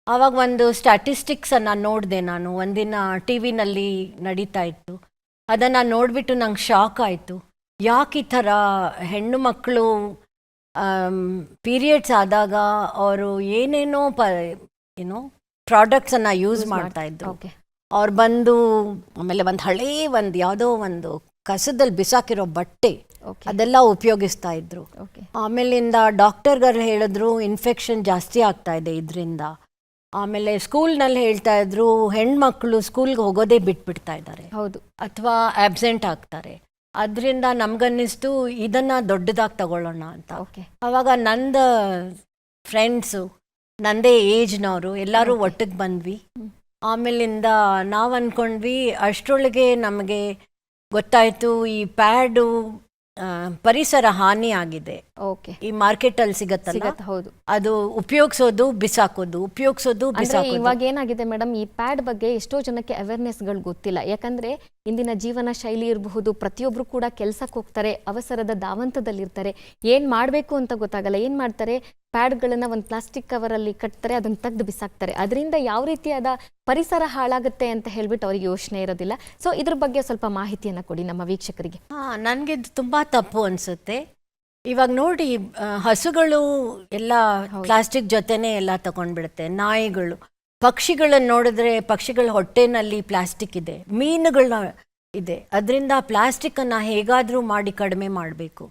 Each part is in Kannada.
ಆವಾಗ ಒಂದು ಸ್ಟ್ಯಾಟಿಸ್ಟಿಕ್ಸನ್ನು ನೋಡಿದೆ ನಾನು. ಒಂದಿನ ಟಿ ವಿನಲ್ಲಿ ನಡೀತಾ ಇತ್ತು. ಅದನ್ನು ನೋಡಿಬಿಟ್ಟು ನಂಗೆ ಶಾಕ್ ಆಯಿತು. ಯಾಕೆ ಈ ಥರ ಹೆಣ್ಣು ಮಕ್ಕಳು ಪೀರಿಯಡ್ಸ್ ಆದಾಗ ಅವರು ಏನೇನೋ ಏನೋ ಪ್ರಾಡಕ್ಟ್ಸನ್ನು ಯೂಸ್ ಮಾಡ್ತಾಯಿದ್ರು. ಅವ್ರು ಬಂದು ಆಮೇಲೆ ಒಂದು ಹಳೇ ಒಂದು ಯಾವುದೋ ಒಂದು ಕಸದಲ್ಲಿ ಬಿಸಾಕಿರೋ ಬಟ್ಟೆ ಅದೆಲ್ಲ ಉಪಯೋಗಿಸ್ತಾ ಇದ್ರು. ಆಮೇಲಿಂದ ಡಾಕ್ಟರ್ಗಳು ಹೇಳಿದ್ರು ಇನ್ಫೆಕ್ಷನ್ ಜಾಸ್ತಿ ಆಗ್ತಾ ಇದೆ ಇದರಿಂದ. ಆಮೇಲೆ ಸ್ಕೂಲ್ನಲ್ಲಿ ಹೇಳ್ತಾ ಇದ್ರು ಹೆಣ್ಮಕ್ಳು ಸ್ಕೂಲ್ಗೆ ಹೋಗೋದೇ ಬಿಟ್ಬಿಡ್ತಾ ಇದ್ದಾರೆ, ಹೌದು, ಅಥವಾ ಆಬ್ಸೆಂಟ್ ಆಗ್ತಾರೆ. ಅದರಿಂದ ನಮ್ಗನ್ನಿಸ್ತು ಇದನ್ನು ದೊಡ್ಡದಾಗಿ ತಗೊಳ್ಳೋಣ ಅಂತ. ಆವಾಗ ನಂದು ಫ್ರೆಂಡ್ಸು ನಂದೇ ಏಜ್ನವರು ಎಲ್ಲರೂ ಒಟ್ಟಿಗೆ ಬಂದ್ವಿ. ಆಮೇಲಿಂದ ನಾವು ಅಂದ್ಕೊಂಡ್ವಿ, ಅಷ್ಟರೊಳಗೆ ನಮಗೆ ಗೊತ್ತಾಯಿತು ಈ ಪ್ಯಾಡು ಪರಿಸರ ಹಾನಿ ಆಗಿದೆ. ಈ ಮಾರ್ಕೆಟಲ್ಲಿ ಸಿಗತ್ತಲ್ಲ, ಹೌದು, ಅದು ಉಪಯೋಗಿಸೋದು ಬಿಸಾಕೋದು, ಉಪಯೋಗಿಸೋದು ಬಿಸಾಕೋದು. ಇವಾಗ ಏನಾಗಿದೆ ಮೇಡಮ್, ಈ ಪ್ಯಾಡ್ ಬಗ್ಗೆ ಎಷ್ಟೋ ಜನಕ್ಕೆ ಅವೇರ್ನೆಸ್ಗಳು ಗೊತ್ತಿಲ್ಲ. ಯಾಕಂದ್ರೆ ಇಂದಿನ ಜೀವನ ಶೈಲಿ ಇರಬಹುದು, ಪ್ರತಿಯೊಬ್ರು ಕೂಡ ಕೆಲ್ಸಕ್ಕೆ ಹೋಗ್ತಾರೆ, ಅವಸರದ ದಾವಂತದಲ್ಲಿರ್ತಾರೆ, ಏನ್ ಮಾಡಬೇಕು ಅಂತ ಗೊತ್ತಾಗಲ್ಲ. ಏನ್ ಮಾಡ್ತಾರೆ, ಪ್ಯಾಡ್ಗಳನ್ನ ಒಂದು ಪ್ಲಾಸ್ಟಿಕ್ ಕವರಲ್ಲಿ ಕಟ್ತಾರೆ, ಅದನ್ನ ತೆಗೆದು ಬಿಸಾಕ್ತಾರೆ. ಅದರಿಂದ ಯಾವ ರೀತಿಯಾದ ಪರಿಸರ ಹಾಳಾಗುತ್ತೆ ಅಂತ ಹೇಳ್ಬಿಟ್ಟು ಅವ್ರಿಗೆ ಯೋಚನೆ ಇರೋದಿಲ್ಲ. ಸೊ ಇದ್ರ ಬಗ್ಗೆ ಸ್ವಲ್ಪ ಮಾಹಿತಿಯನ್ನ ಕೊಡಿ ನಮ್ಮ ವೀಕ್ಷಕರಿಗೆ. ನನಗೆ ಇದು ತುಂಬಾ ತಪ್ಪು ಅನ್ಸುತ್ತೆ. ಇವಾಗ ನೋಡಿ, ಹಸುಗಳು ಎಲ್ಲ ಪ್ಲಾಸ್ಟಿಕ್ ಜೊತೆನೆ ಎಲ್ಲ ತಗೊಂಡ್ಬಿಡುತ್ತೆ. ನಾಯಿಗಳು, ಪಕ್ಷಿಗಳನ್ನ ನೋಡಿದ್ರೆ ಪಕ್ಷಿಗಳ ಹೊಟ್ಟೆನಲ್ಲಿ ಪ್ಲಾಸ್ಟಿಕ್ ಇದೆ, ಮೀನುಗಳ ಇದೆ. ಅದರಿಂದ ಪ್ಲಾಸ್ಟಿಕ್ಕನ್ನು ಹೇಗಾದರೂ ಮಾಡಿ ಕಡಿಮೆ ಮಾಡಬೇಕು.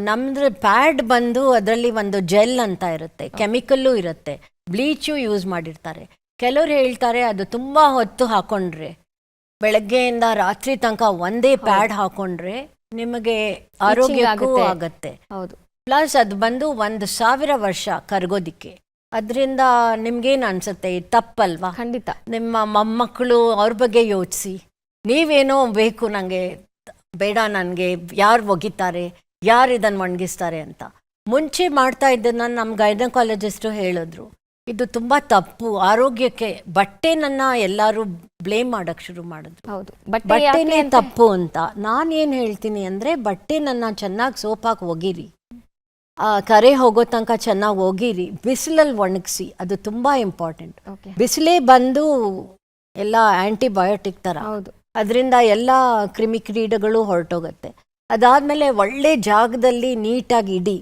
ನಮ್ದು ಪ್ಯಾಡ್ ಬಂದು ಅದರಲ್ಲಿ ಒಂದು ಜೆಲ್ ಅಂತ ಇರುತ್ತೆ, ಕೆಮಿಕಲ್ಲು ಇರುತ್ತೆ, ಬ್ಲೀಚು ಯೂಸ್ ಮಾಡಿರ್ತಾರೆ. ಕೆಲವ್ರು ಹೇಳ್ತಾರೆ ಅದು ತುಂಬ ಹೊತ್ತು ಹಾಕೊಂಡ್ರೆ, ಬೆಳಗ್ಗೆಯಿಂದ ರಾತ್ರಿ ತನಕ ಒಂದೇ ಪ್ಯಾಡ್ ಹಾಕೊಂಡ್ರೆ ನಿಮಗೆ ಆರೋಗ್ಯಕ್ಕೂ ಆಗತ್ತೆ. ಪ್ಲಸ್ ಅದು ಬಂದು 1,000 ವರ್ಷ ಕರ್ಗೋದಿಕ್ಕೆ. ಅದರಿಂದ ನಿಮ್ಗೇನು ಅನ್ಸುತ್ತೆ, ತಪ್ಪಲ್ವಾ? ಖಂಡಿತ. ನಿಮ್ಮ ಮೊಮ್ಮಕ್ಕಳು ಅವ್ರ ಬಗ್ಗೆ ಯೋಚಿಸಿ. ನೀವೇನೋ ಬೇಕು ನನಗೆ, ಬೇಡ ನನಗೆ ಯಾರು ಒಗಿತಾರೆ, ಯಾರು ಇದನ್ನು ಒಣಗಿಸ್ತಾರೆ ಅಂತ. ಮುಂಚೆ ಮಾಡ್ತಾ ಇದ್ದನ್ನ ನಮ್ಮ ಗೈನಕಾಲಜಿಸ್ಟು ಹೇಳಿದ್ರು, ಇದು ತುಂಬ ತಪ್ಪು, ಆರೋಗ್ಯಕ್ಕೆ. ಬಟ್ಟೆನನ್ನ ಎಲ್ಲರೂ ಬ್ಲೇಮ್ ಮಾಡಕ್ಕೆ ಶುರು ಮಾಡಿದ್ರು, ಬಟ್ಟೆನೇ ತಪ್ಪು ಅಂತ. ನಾನೇನು ಹೇಳ್ತೀನಿ ಅಂದರೆ, ಬಟ್ಟೆನನ್ನ ಚೆನ್ನಾಗಿ ಸೋಪ್ ಹಾಕಿ ಒಗಿರಿ, ಕರೆ ಹೋಗೋ ತನಕ ಚೆನ್ನಾಗಿ ಒಗಿರಿ, ಬಿಸಿಲಲ್ಲಿ ಒಣಗಿಸಿ, ಅದು ತುಂಬ ಇಂಪಾರ್ಟೆಂಟ್. ಬಿಸಿಲೇ ಬಂದು ಎಲ್ಲ ಆ್ಯಂಟಿಬಯೋಟಿಕ್ ಥರ, ಅದರಿಂದ ಎಲ್ಲ ಕ್ರಿಮಿಕೀಟಗಳು ಹೊರಟೋಗುತ್ತೆ. ಅದಾದಮೇಲೆ ಒಳ್ಳೆ ಜಾಗದಲ್ಲಿ ನೀಟಾಗಿ ಇಡಿ.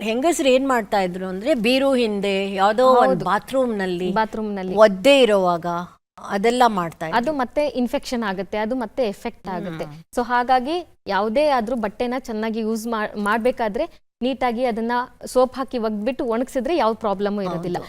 ಹೆಂಗಸರು ಏನು ಮಾಡ್ತಾ ಇದ್ರು ಅಂದರೆ, ಬೀರು ಹಿಂದೆ ಯಾವುದೋ ಒಂದು ಬಾತ್ರೂಮ್ನಲ್ಲಿ ಒದ್ದೆ ಇರೋವಾಗ ಅದೆಲ್ಲ ಮಾಡ್ತಾ ಇದ್ರು. ಅದು ಮತ್ತೆ ಇನ್ಫೆಕ್ಷನ್ ಆಗುತ್ತೆ, ಅದು ಮತ್ತೆ ಎಫೆಕ್ಟ್ ಆಗುತ್ತೆ. ಸೊ ಹಾಗಾಗಿ ಯಾವುದೇ ಆದ್ರೂ ಬಟ್ಟೆನ ಚೆನ್ನಾಗಿ ಯೂಸ್ ಮಾಡಬೇಕಾದ್ರೆ ನೀಟಾಗಿ ಅದನ್ನ ಸೋಪ್ ಹಾಕಿ ಒಗ್ಬಿಟ್ಟು ಒಣಗಿಸಿದ್ರೆ ಯಾವ ಪ್ರಾಬ್ಲಮ್ ಇರೋದಿಲ್ಲ.